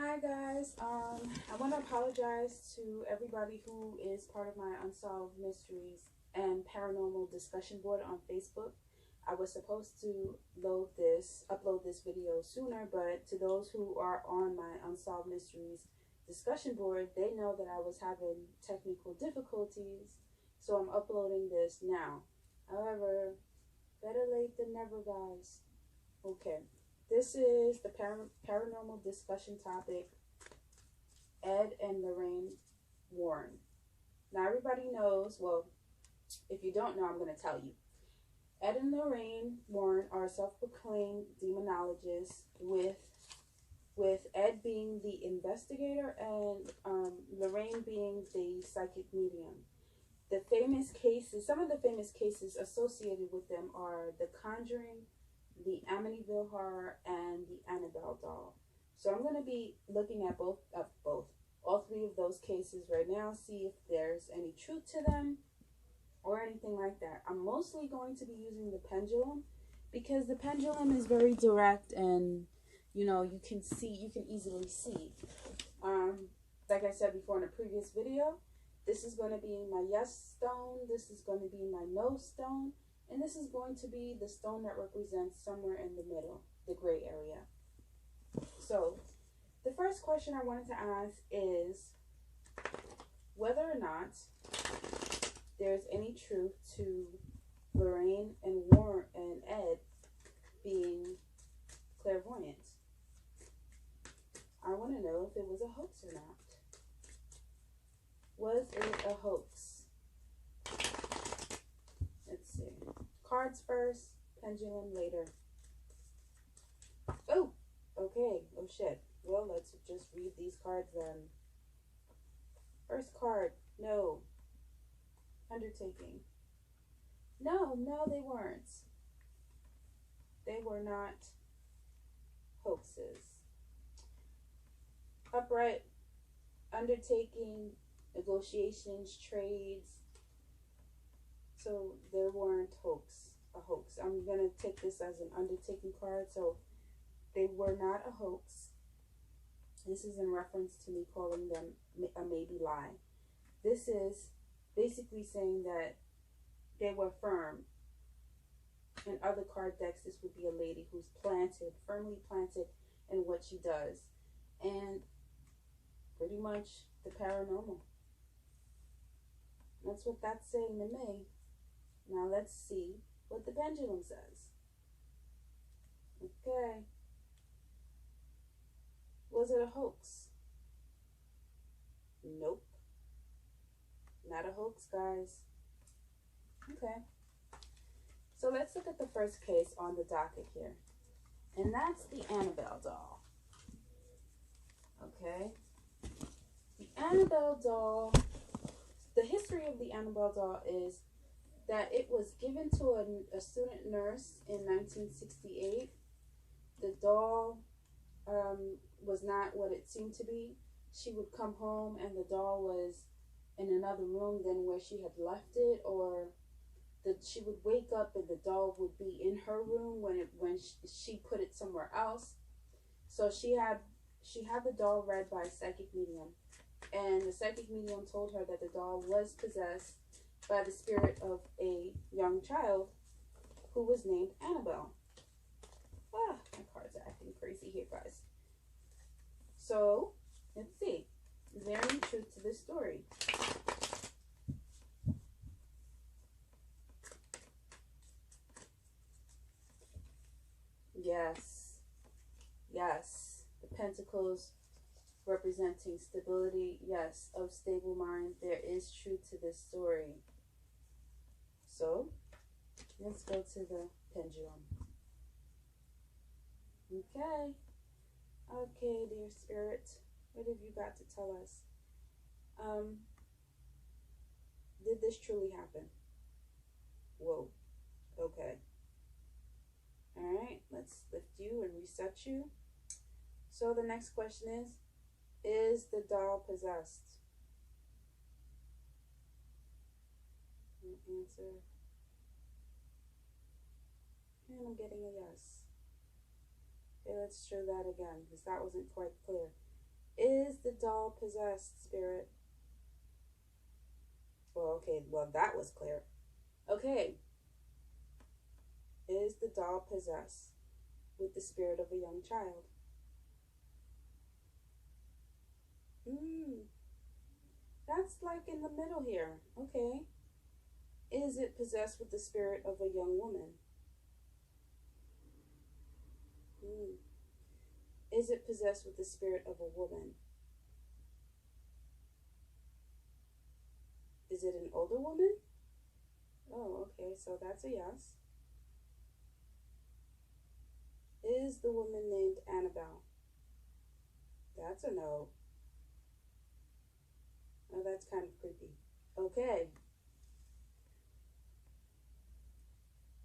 Hi guys, I want to apologize to everybody who is part of my Unsolved Mysteries and Paranormal discussion board on Facebook. I was supposed to upload this video sooner, but to those who are on my Unsolved Mysteries discussion board, they know that I was having technical difficulties, so I'm uploading this now. However, better late than never, guys. Okay. This is the paranormal discussion topic, Ed and Lorraine Warren. Now, everybody knows, well, if you don't know, I'm going to tell you. Ed and Lorraine Warren are self-proclaimed demonologists, with Ed being the investigator and Lorraine being the psychic medium. The famous cases, some of the famous cases associated with them are The Conjuring, the Amityville horror, and the Annabelle doll. So I'm going to be looking at all three of those cases right now, see if there's any truth to them or anything like that. I'm mostly going to be using the pendulum because the pendulum is very direct and you can easily see. Like I said before in a previous video, this is going to be my yes stone, this is going to be my no stone, and this is going to be the stone that represents somewhere in the middle, the gray area. So, the first question I wanted to ask is whether or not there's any truth to Lorraine and Warren and Ed being clairvoyant. I want to know if it was a hoax or not. Was it a hoax? Let's see. Cards first, pendulum later. Oh, okay. Oh, shit. Well, let's just read these cards then. First card, no. Undertaking. No, they weren't. They were not hoaxes. Upright, undertaking, negotiations, trades. So there weren't a hoax. I'm going to take this as an undertaking card. So they were not a hoax. This is in reference to me calling them a maybe lie. This is basically saying that they were firm. In other card decks, this would be a lady who's firmly planted in what she does. And pretty much the paranormal. That's what that's saying to me. Now let's see what the pendulum says. Okay. Was it a hoax? Nope. Not a hoax, guys. Okay. So let's look at the first case on the docket here. And that's the Annabelle doll. Okay. The Annabelle doll, the history of the Annabelle doll is that it was given to a student nurse in 1968. The doll was not what it seemed to be. She would come home and the doll was in another room than where she had left it, or that she would wake up and the doll would be in her room when she put it somewhere else. So she had the doll read by a psychic medium, and the psychic medium told her that the doll was possessed by the spirit of a young child who was named Annabelle. My cards are acting crazy here, guys. So, let's see. Is there any truth to this story? Yes. The pentacles representing stability. Yes, of stable mind. There is truth to this story. So, let's go to the pendulum. Okay, dear spirit, what have you got to tell us? Did this truly happen? Whoa. Okay. Alright, let's lift you and reset you. So the next question is the doll possessed? Answer. And I'm getting a yes. Okay, let's show that again, because that wasn't quite clear. Is the doll possessed, Spirit? Well, okay, well, that was clear. Okay. Is the doll possessed with the spirit of a young child? That's like in the middle here. Okay. Is it possessed with the spirit of a young woman? Is it possessed with the spirit of a woman? Is it an older woman? Oh, okay, so that's a yes. Is the woman named Annabelle? That's a no. Oh, that's kind of creepy. Okay.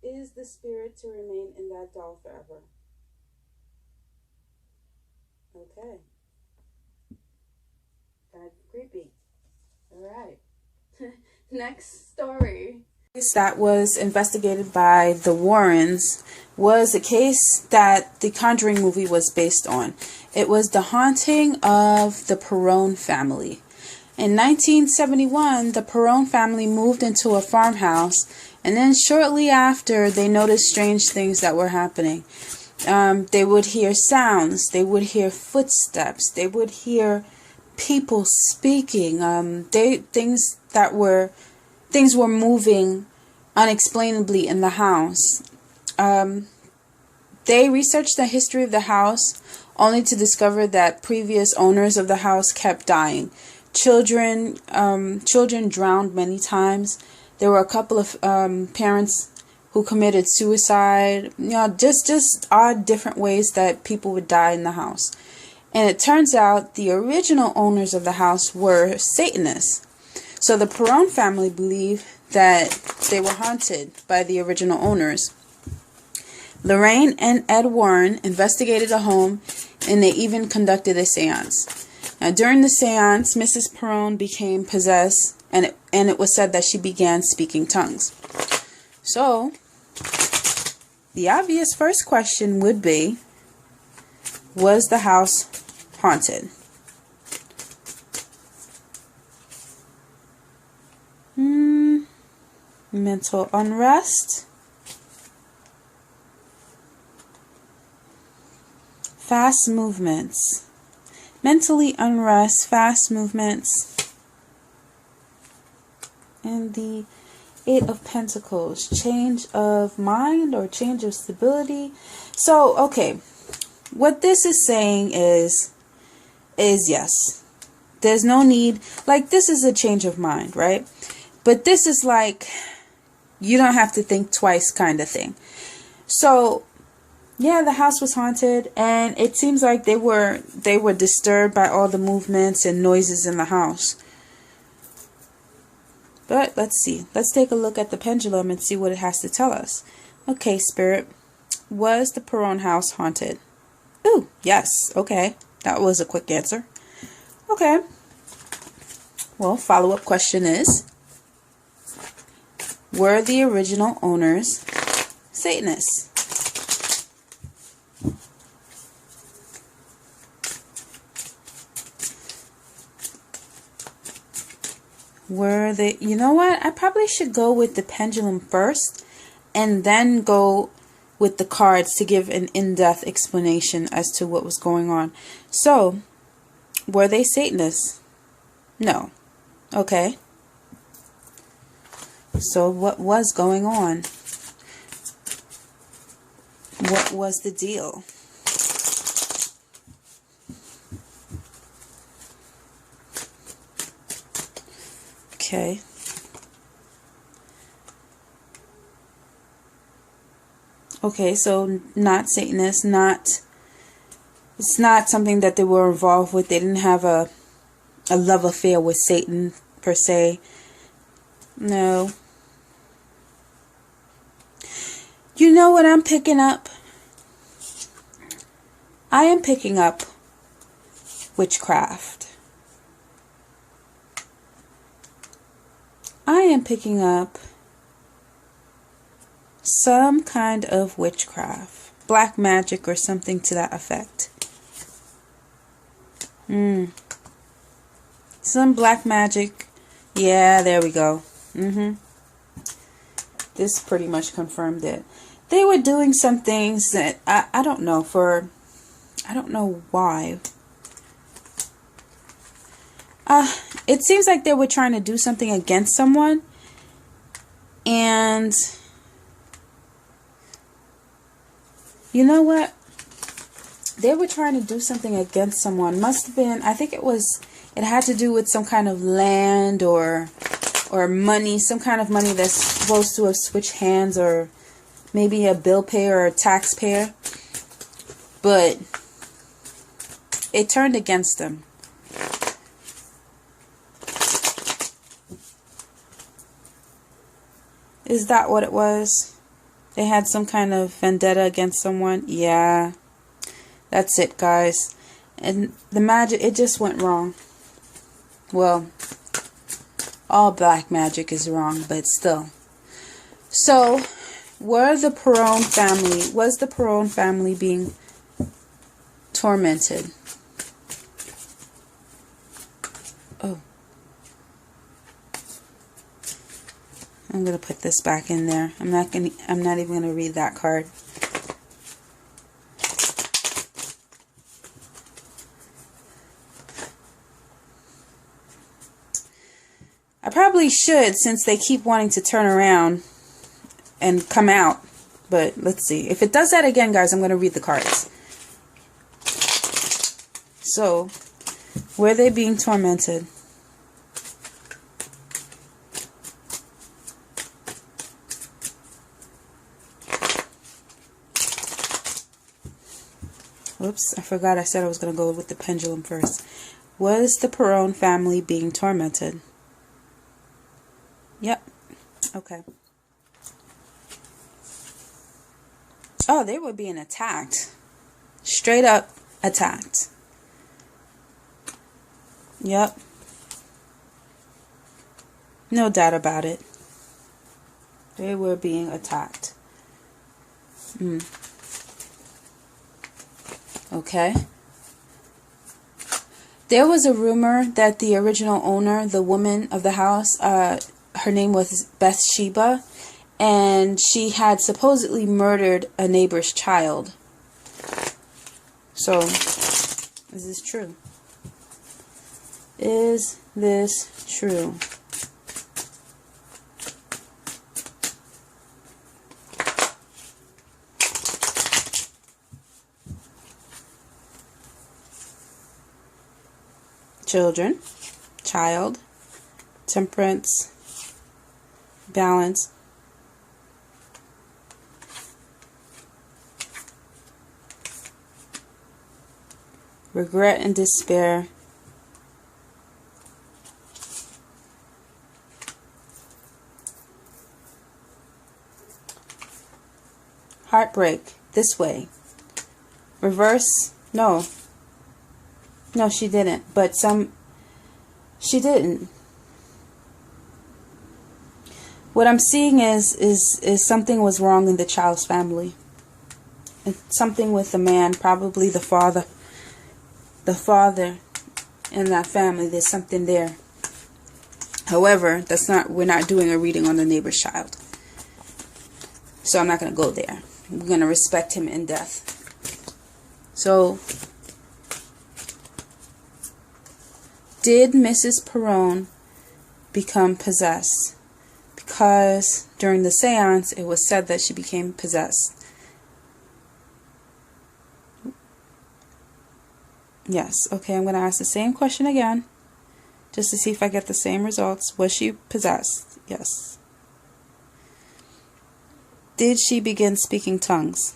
Is the spirit to remain in that doll forever? Okay. Kind of creepy. All right. Next story. That was investigated by the Warrens was a case that the Conjuring movie was based on. It was the haunting of the Perron family. In 1971, the Perron family moved into a farmhouse, and then shortly after, they noticed strange things that were happening. They would hear sounds, they would hear footsteps, they would hear people speaking. Things were moving unexplainably in the house. They researched the history of the house only to discover that previous owners of the house kept dying. Children drowned many times. There were a couple of parents who committed suicide. Just odd different ways that people would die in the house. And it turns out the original owners of the house were Satanists. So the Perron family believed that they were haunted by the original owners. Lorraine and Ed Warren investigated the home, and they even conducted a seance. Now, during the seance, Mrs. Perron became possessed, and it was said that she began speaking tongues. So, the obvious first question would be, was the house haunted? Mental unrest, fast movements, mentally unrest, fast movements, and the Eight of Pentacles, change of mind or change of stability. So, okay, what this is saying is yes. There's no need, like this is a change of mind, right? But this is like, you don't have to think twice kind of thing. So, yeah, the house was haunted, and it seems like they were disturbed by all the movements and noises in the house. But let's see. Let's take a look at the pendulum and see what it has to tell us. Okay, Spirit. Was the Perron house haunted? Ooh, yes. Okay. That was a quick answer. Okay. Well, follow-up question is, were the original owners Satanists? Were they, you know what? I probably should go with the pendulum first and then go with the cards to give an in-depth explanation as to what was going on. So, were they Satanists? No. Okay. So what was going on? What was the deal? Okay. Okay, so not Satanists, it's not something that they were involved with. They didn't have a love affair with Satan per se. No. You know what I'm picking up? I am picking up witchcraft. I am picking up some kind of witchcraft, black magic or something to that effect. Some black magic. Yeah, there we go. This pretty much confirmed it. They were doing some things that I don't know I don't know why. It seems like they were trying to do something against someone, and you know what? They were trying to do something against someone. Must have been, I think it had to do with some kind of land or money, some kind of money that's supposed to have switched hands, or maybe a bill payer or a taxpayer. But it turned against them. Is that what it was? They had some kind of vendetta against someone? Yeah. That's it, guys. And the magic, it just went wrong. Well, all black magic is wrong, but still. So, was the Perron family being tormented? Oh. I'm going to put this back in there. I'm not even going to read that card. I probably should, since they keep wanting to turn around and come out. But let's see. If it does that again, guys, I'm going to read the cards. So, were they being tormented? Whoops, I forgot I said I was going to go with the pendulum first. Was the Perron family being tormented? Yep. Okay. Oh, they were being attacked. Straight up attacked. Yep. No doubt about it. They were being attacked. Okay. There was a rumor that the original owner, the woman of the house, her name was Bathsheba, and she had supposedly murdered a neighbor's child. So, is this true? Is this true? Children, child, temperance, balance, regret and despair, heartbreak, this way, reverse, no, she didn't, but she didn't. What I'm seeing is something was wrong in the child's family. It's something with the man, probably the father. The father in that family, there's something there. However, we're not doing a reading on the neighbor's child. So I'm not going to go there. We're going to respect him in death. So, did Mrs. Perron become possessed? Because during the seance, it was said that she became possessed. Yes. Okay, I'm going to ask the same question again, just to see if I get the same results. Was she possessed? Yes. Did she begin speaking tongues?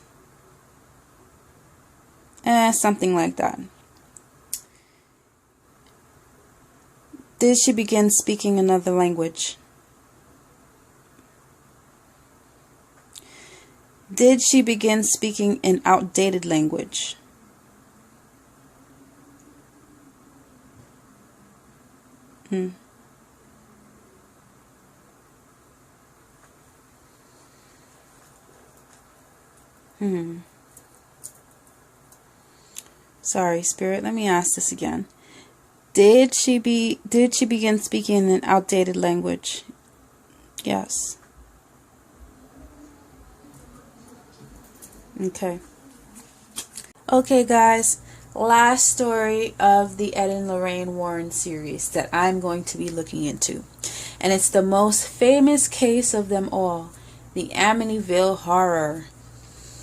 Something like that. Did she begin speaking another language? Did she begin speaking an outdated language? Sorry, Spirit, let me ask this again. Did she begin speaking an outdated language? Yes. Okay. Okay, guys. Last story of the Ed and Lorraine Warren series that I'm going to be looking into. And it's the most famous case of them all, the Amityville Horror.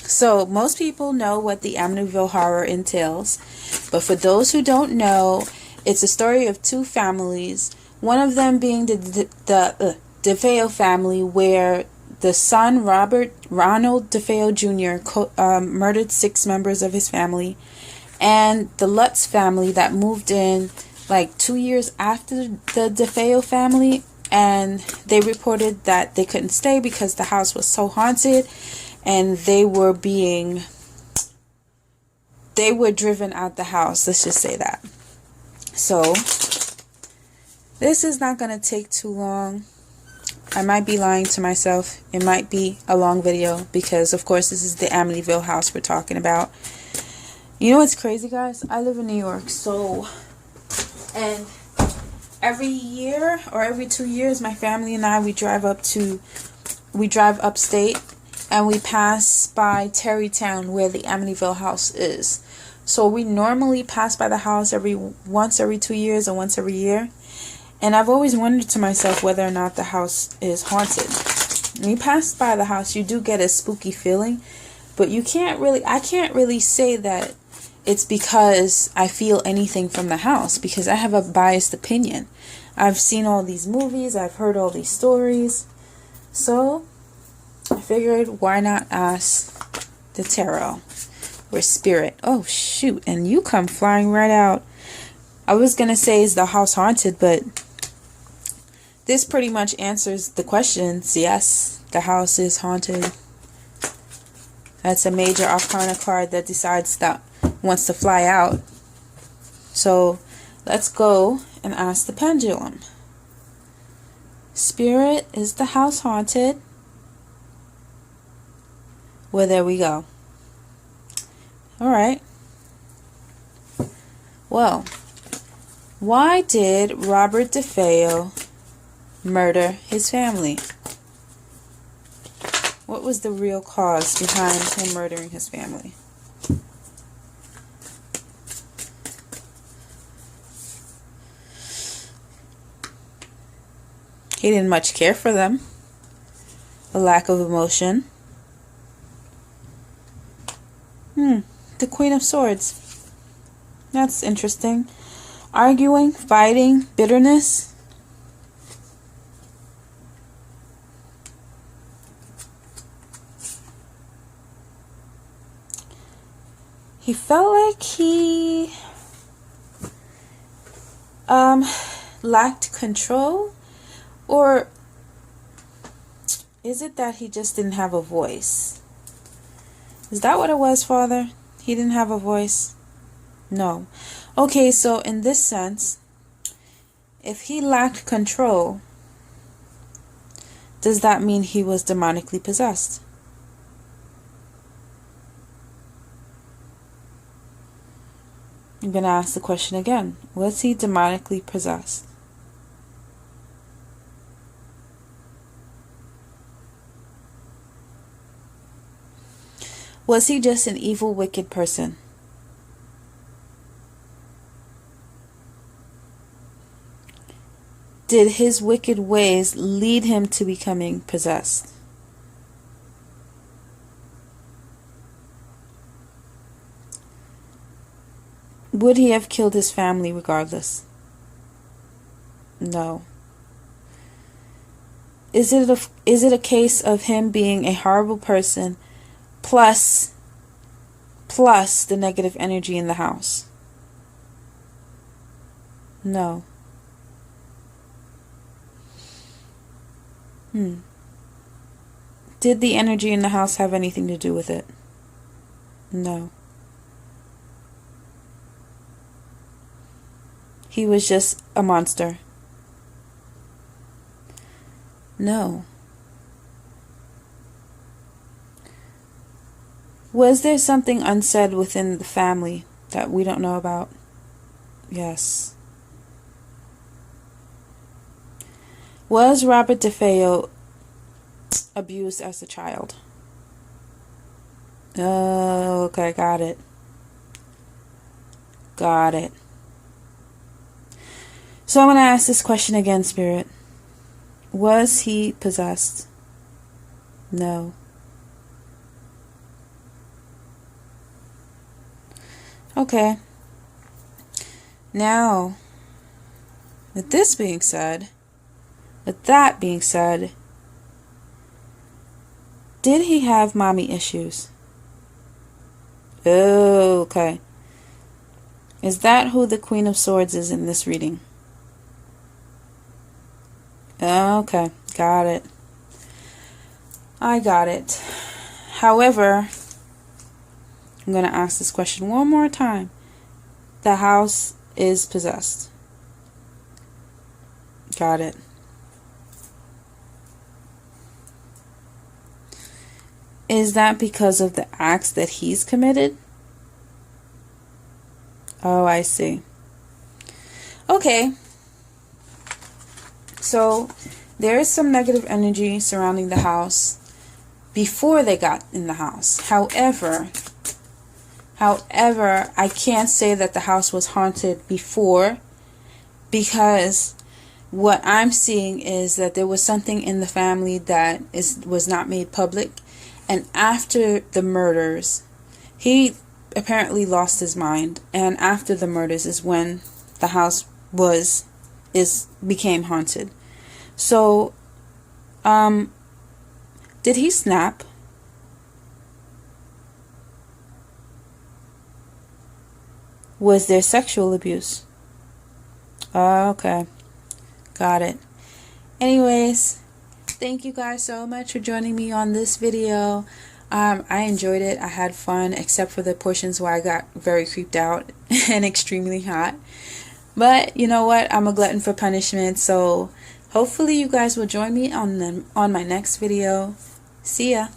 So, most people know what the Amityville Horror entails. But for those who don't know, it's a story of two families. One of them being the DeFeo family, where the son, Ronald DeFeo Jr., murdered 6 members of his family. And the Lutz family that moved in like 2 years after the DeFeo family. And they reported that they couldn't stay because the house was so haunted. And they were driven out the house. Let's just say that. So, this is not going to take too long. I might be lying to myself. It might be a long video because, of course, this is the Amityville house we're talking about. You know what's crazy, guys? I live in New York, and every year or every 2 years, my family and I, we drive upstate, and we pass by Terrytown, where the Amityville house is. So we normally pass by the house once every 2 years or once every year. And I've always wondered to myself whether or not the house is haunted. When you pass by the house, you do get a spooky feeling, but I can't really say that it's because I feel anything from the house, because I have a biased opinion. I've seen all these movies, I've heard all these stories. So I figured, why not ask the tarot or spirit? Oh shoot, and you come flying right out. I was gonna say, is the house haunted, but this pretty much answers the questions. Yes, the house is haunted. That's a major arcana card that decides that wants to fly out. So let's go and ask the pendulum. Spirit, is the house haunted? Well, there we go. Alright. Well, why did Robert DeFeo murder his family? What was the real cause behind him murdering his family? He didn't much care for them. A lack of emotion. The Queen of Swords. That's interesting. Arguing, fighting, bitterness. He felt like he lacked control, or is it that he just didn't have a voice? Is that what it was, Father? He didn't have a voice? No. Okay, so in this sense, if he lacked control, does that mean he was demonically possessed? I'm going to ask the question again. Was he demonically possessed? Was he just an evil, wicked person? Did his wicked ways lead him to becoming possessed? Would he have killed his family regardless? No. Is it a case of him being a horrible person plus the negative energy in the house? No. Did the energy in the house have anything to do with it? No. He was just a monster. No. Was there something unsaid within the family that we don't know about? Yes. Was Robert DeFeo abused as a child? Oh, okay, got it. Got it. So I'm going to ask this question again, Spirit. Was he possessed? No. Okay. Now, with that being said, did he have mommy issues? Oh, okay. Is that who the Queen of Swords is in this reading? Okay, got it. I got it. However, I'm going to ask this question one more time. The house is possessed. Got it. Is that because of the acts that he's committed? Oh, I see. Okay. So, there is some negative energy surrounding the house before they got in the house. However, I can't say that the house was haunted before, because what I'm seeing is that there was something in the family that was not made public. And after the murders, he apparently lost his mind. And after the murders is when the house became haunted. So, did he snap? Was there sexual abuse? Okay. Got it. Anyways, thank you guys so much for joining me on this video. I enjoyed it. I had fun, except for the portions where I got very creeped out and extremely hot. But you know what? I'm a glutton for punishment, so hopefully you guys will join me on my next video. See ya.